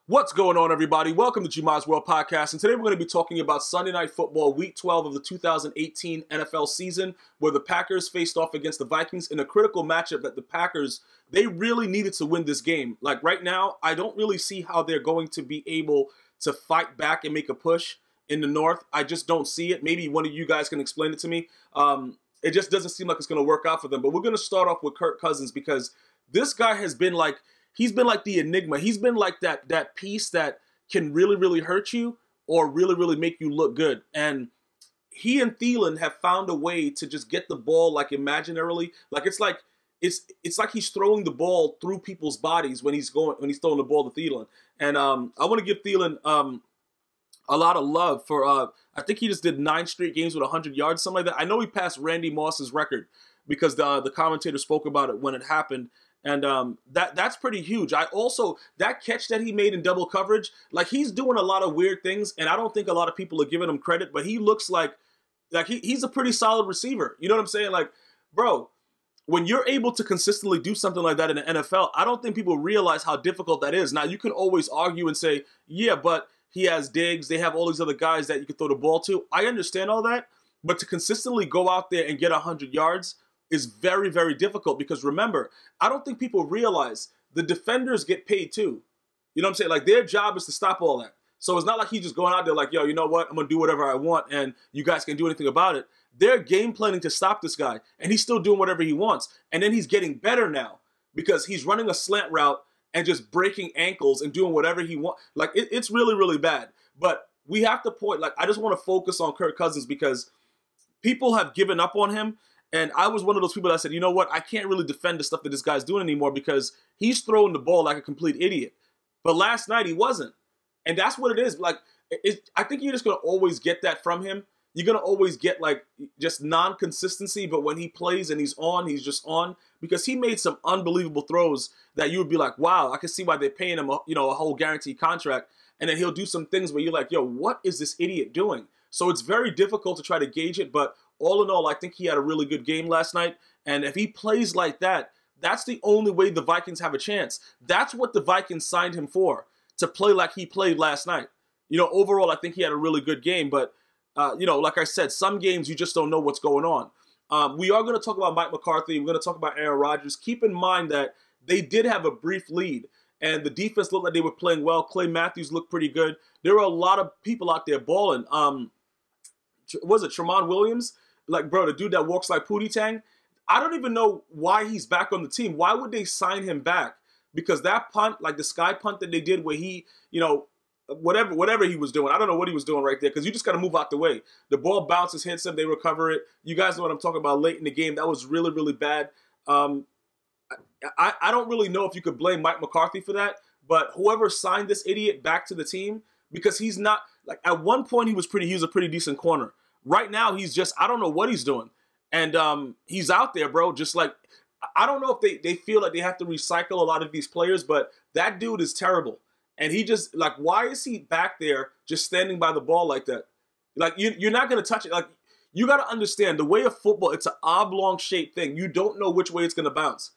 What's going on, everybody? Welcome to Gmod's World Podcast, and today we're going to be talking about Sunday Night Football, Week 12 of the 2018 NFL season, where the Packers faced off against the Vikings in a critical matchup that the Packers, they really needed to win this game. Like right now, I don't really see how they're going to be able to fight back and make a push in the North. I just don't see it. Maybe one of you guys can explain it to me. It just doesn't seem like it's going to work out for them. But we're going to start off with Kirk Cousins because this guy has been like, he's been like the enigma. He's been like that piece that can really, really hurt you or really, really make you look good. And he and Thielen have found a way to just get the ball like imaginarily. It's like he's throwing the ball through people's bodies when he's throwing the ball to Thielen. And I want to give Thielen a lot of love for I think he just did 9 straight games with 100 yards, something like that. I know he passed Randy Moss's record because the commentator spoke about it when it happened. And that's pretty huge. That catch that he made in double coverage, like he's doing a lot of weird things, and I don't think a lot of people are giving him credit, but he looks like he's a pretty solid receiver. You know what I'm saying? Like, bro, when you're able to consistently do something like that in the NFL, I don't think people realize how difficult that is. Now, you can always argue and say, yeah, but he has Diggs. They have all these other guys that you can throw the ball to. I understand all that, but to consistently go out there and get 100 yards is very, very difficult because remember, I don't think people realize the defenders get paid too. You know what I'm saying? Like their job is to stop all that. So it's not like he's just going out there like, yo, you know what? I'm going to do whatever I want and you guys can't do anything about it. They're game planning to stop this guy and he's still doing whatever he wants. And then he's getting better now because he's running a slant route and just breaking ankles and doing whatever he wants. Like it's really, really bad. But we have to point, like I just want to focus on Kirk Cousins because people have given up on him. And I was one of those people that said, you know what, I can't really defend the stuff that this guy's doing anymore because he's throwing the ball like a complete idiot. But last night he wasn't. And that's what it is. Like, I think you're just going to always get that from him. You're going to always get like just non-consistency. But when he plays and he's on, he's just on. Because he made some unbelievable throws that you would be like, wow, I can see why they're paying him a whole guaranteed contract. And then he'll do some things where you're like, yo, what is this idiot doing? So it's very difficult to try to gauge it. But all in all, I think he had a really good game last night. And if he plays like that, that's the only way the Vikings have a chance. That's what the Vikings signed him for, to play like he played last night. You know, overall, I think he had a really good game. But, like I said, some games you just don't know what's going on. We are going to talk about Mike McCarthy. We're going to talk about Aaron Rodgers. Keep in mind that they did have a brief lead. And the defense looked like they were playing well. Clay Matthews looked pretty good. There were a lot of people out there balling. Was it Tramon Williams? Like, bro, the dude that walks like Pootie Tang, I don't even know why he's back on the team. Why would they sign him back? Because that punt, like the sky punt that they did where he, whatever he was doing, I don't know what he was doing right there because you just got to move out the way. The ball bounces, hits him, they recover it. You guys know what I'm talking about late in the game. That was really, really bad. I don't really know if you could blame Mike McCarthy for that, but whoever signed this idiot back to the team, because he's not, like at one point he was a pretty decent corner. Right now, he's just, I don't know what he's doing. And he's out there, bro, just like, I don't know if they feel like they have to recycle a lot of these players, but that dude is terrible. And he just, like, why is he back there just standing by the ball like that? Like, you're not going to touch it. Like, you got to understand, the way of football, it's an oblong-shaped thing. You don't know which way it's going to bounce.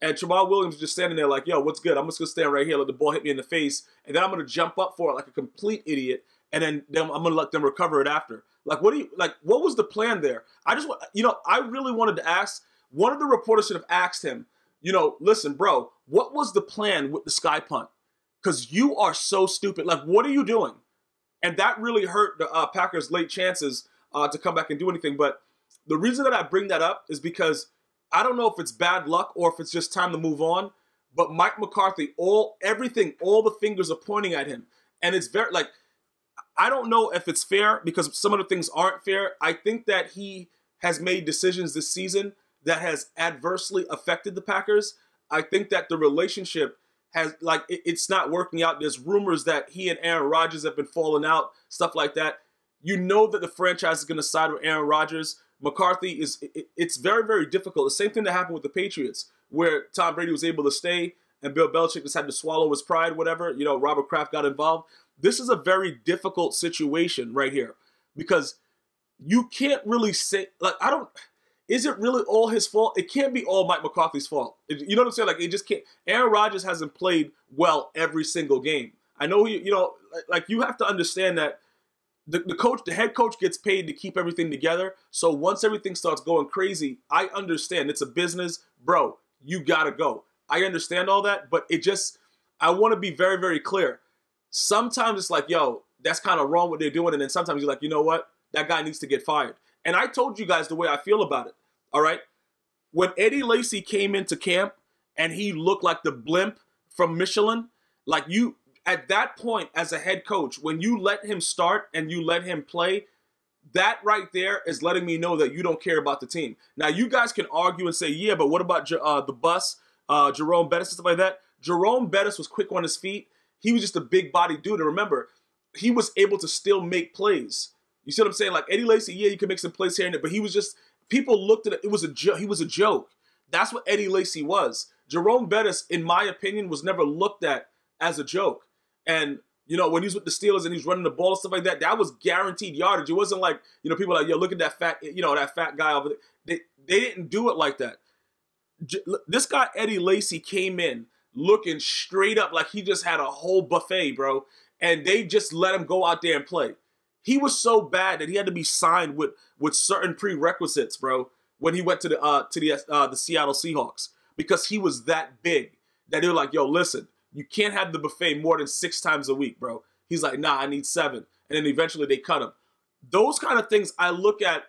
And Tramon Williams is just standing there like, yo, what's good? I'm just going to stand right here, let the ball hit me in the face, and then I'm going to jump up for it like a complete idiot, and then I'm going to let them recover it after. Like, what was the plan there? I really wanted to ask, one of the reporters should have asked him, listen, bro, what was the plan with the sky punt? Because you are so stupid. Like, what are you doing? And that really hurt the Packers' late chances to come back and do anything. But the reason that I bring that up is because I don't know if it's bad luck or if it's just time to move on. But Mike McCarthy, all the fingers are pointing at him. And it's very, like, I don't know if it's fair because some of the things aren't fair. I think that he has made decisions this season that has adversely affected the Packers. I think that the relationship has, like, it's not working out. There's rumors that he and Aaron Rodgers have been falling out, stuff like that. You know that the franchise is going to side with Aaron Rodgers. McCarthy it's very, very difficult. The same thing that happened with the Patriots, where Tom Brady was able to stay and Bill Belichick just had to swallow his pride, whatever. Robert Kraft got involved. This is a very difficult situation right here because you can't really say, like, is it really all his fault? It can't be all Mike McCarthy's fault. You know what I'm saying? Like, it just can't. Aaron Rodgers hasn't played well every single game. I know you know, like you have to understand that the head coach gets paid to keep everything together. So once everything starts going crazy, I understand it's a business, bro. You gotta go. I understand all that, but I want to be very, very clear. Sometimes it's like, yo, that's kind of wrong what they're doing, and then sometimes you're like, you know what, that guy needs to get fired. And I told you guys the way I feel about it. All right, when Eddie Lacy came into camp and he looked like the blimp from Michelin, like you. At that point, as a head coach, when you let him start and you let him play, that right there is letting me know that you don't care about the team. Now, you guys can argue and say, yeah, but what about the bus, Jerome Bettis and stuff like that? Jerome Bettis was quick on his feet. He was just a big body dude. And remember, he was able to still make plays. You see what I'm saying? Like Eddie Lacy, yeah, you can make some plays here and there, but he was just, people looked at it, he was a joke. That's what Eddie Lacy was. Jerome Bettis, in my opinion, was never looked at as a joke. And, you know, when he was with the Steelers and he's running the ball and stuff like that, that was guaranteed yardage. It wasn't like, you know, people are like, yo, look at that fat guy over there. They didn't do it like that. This guy, Eddie Lacy, came in looking straight up like he just had a whole buffet, bro. And they just let him go out there and play. He was so bad that he had to be signed with certain prerequisites, bro, when he went to the Seattle Seahawks, because he was that big that they were like, yo, listen, you can't have the buffet more than 6 times a week, bro. He's like, nah, I need 7. And then eventually they cut him. Those kind of things I look at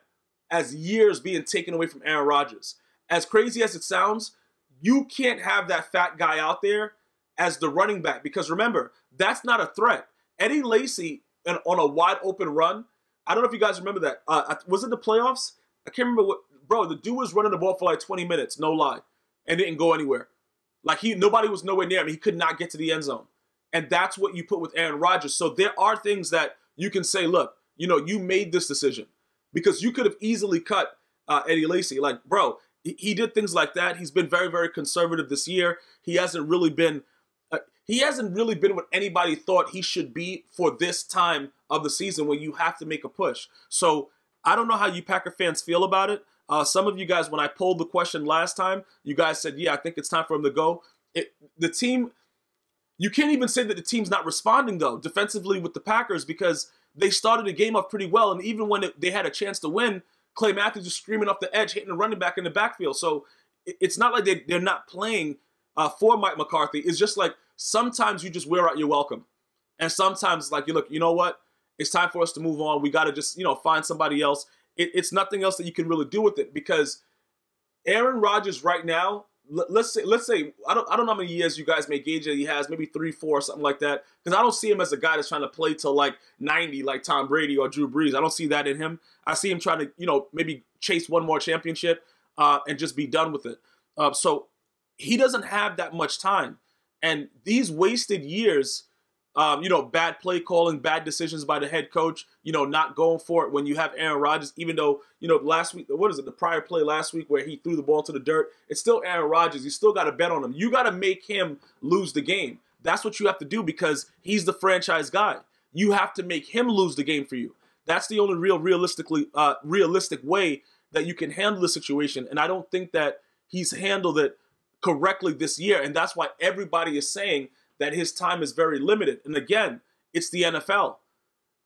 as years being taken away from Aaron Rodgers. As crazy as it sounds, you can't have that fat guy out there as the running back, because remember, that's not a threat. Eddie Lacy on a wide open run, I don't know if you guys remember that. Was it the playoffs? I can't remember bro, the dude was running the ball for like 20 minutes, no lie, and didn't go anywhere. Like nobody was nowhere near him. He could not get to the end zone. And that's what you put with Aaron Rodgers. So there are things that you can say, look, you know, you made this decision, because you could have easily cut Eddie Lacy. Like, bro, he did things like that. He's been very, very conservative this year. He hasn't really been what anybody thought he should be for this time of the season when you have to make a push. So I don't know how you Packer fans feel about it. Some of you guys, when I polled the question last time, you guys said, yeah, I think it's time for him to go. The team, you can't even say that the team's not responding, though, defensively with the Packers, because they started the game off pretty well. And even when they had a chance to win, Clay Matthews was screaming off the edge, hitting the running back in the backfield. So it's not like they're not playing for Mike McCarthy. It's just like sometimes you just wear out your welcome. And sometimes, like, you know what? It's time for us to move on. We got to just, you know, find somebody else. It's nothing else that you can really do with it, because Aaron Rodgers right now, let's say I don't know how many years you guys may gauge that he has, maybe 3, 4, something like that, because I don't see him as a guy that's trying to play till like 90 like Tom Brady or Drew Brees. I don't see that in him. I see him trying to, you know, maybe chase one more championship and just be done with it. So he doesn't have that much time. And these wasted years, you know, bad play calling, bad decisions by the head coach, you know, not going for it when you have Aaron Rodgers, even though, you know, last week, the prior play last week where he threw the ball to the dirt, it's still Aaron Rodgers. You still got to bet on him. You got to make him lose the game. That's what you have to do, because he's the franchise guy. You have to make him lose the game for you. That's the only realistic way that you can handle the situation. And I don't think that he's handled it correctly this year. And that's why everybody is saying that his time is very limited. And again, it's the NFL.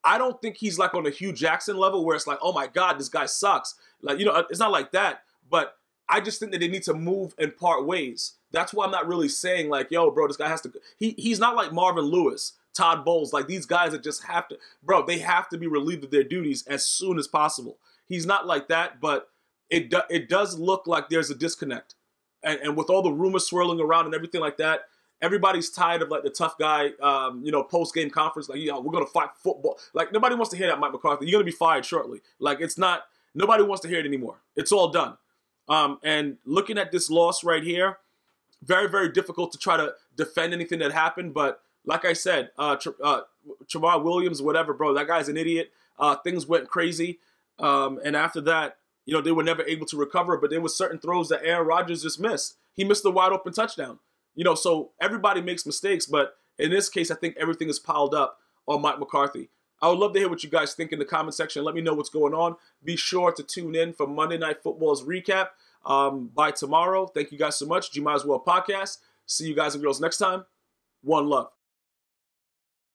I don't think he's like on a Hugh Jackson level where it's like, oh my God, this guy sucks. Like, you know, it's not like that. But I just think that they need to move and part ways. That's why I'm not really saying like, yo, bro, this guy has to. He's not like Marvin Lewis, Todd Bowles, like these guys that just have to, bro, they have to be relieved of their duties as soon as possible. He's not like that, but it does look like there's a disconnect. And with all the rumors swirling around and everything like that, everybody's tired of like the tough guy, you know, post-game conference, like, we're going to fight football. Like, nobody wants to hear that, Mike McCarthy. You're going to be fired shortly. Like, it's not, nobody wants to hear it anymore. It's all done. And looking at this loss right here, very, very difficult to try to defend anything that happened. But like I said, Trevor Williams, whatever, bro, that guy's an idiot. Things went crazy. And after that, you know, they were never able to recover. But there were certain throws that Aaron Rodgers just missed. He missed the wide open touchdown. You know, so everybody makes mistakes, but in this case, I think everything is piled up on Mike McCarthy. I would love to hear what you guys think in the comment section. Let me know what's going on. Be sure to tune in for Monday Night Football's recap by tomorrow. Thank you guys so much. You Might As Well podcast. See you guys and girls next time. One love.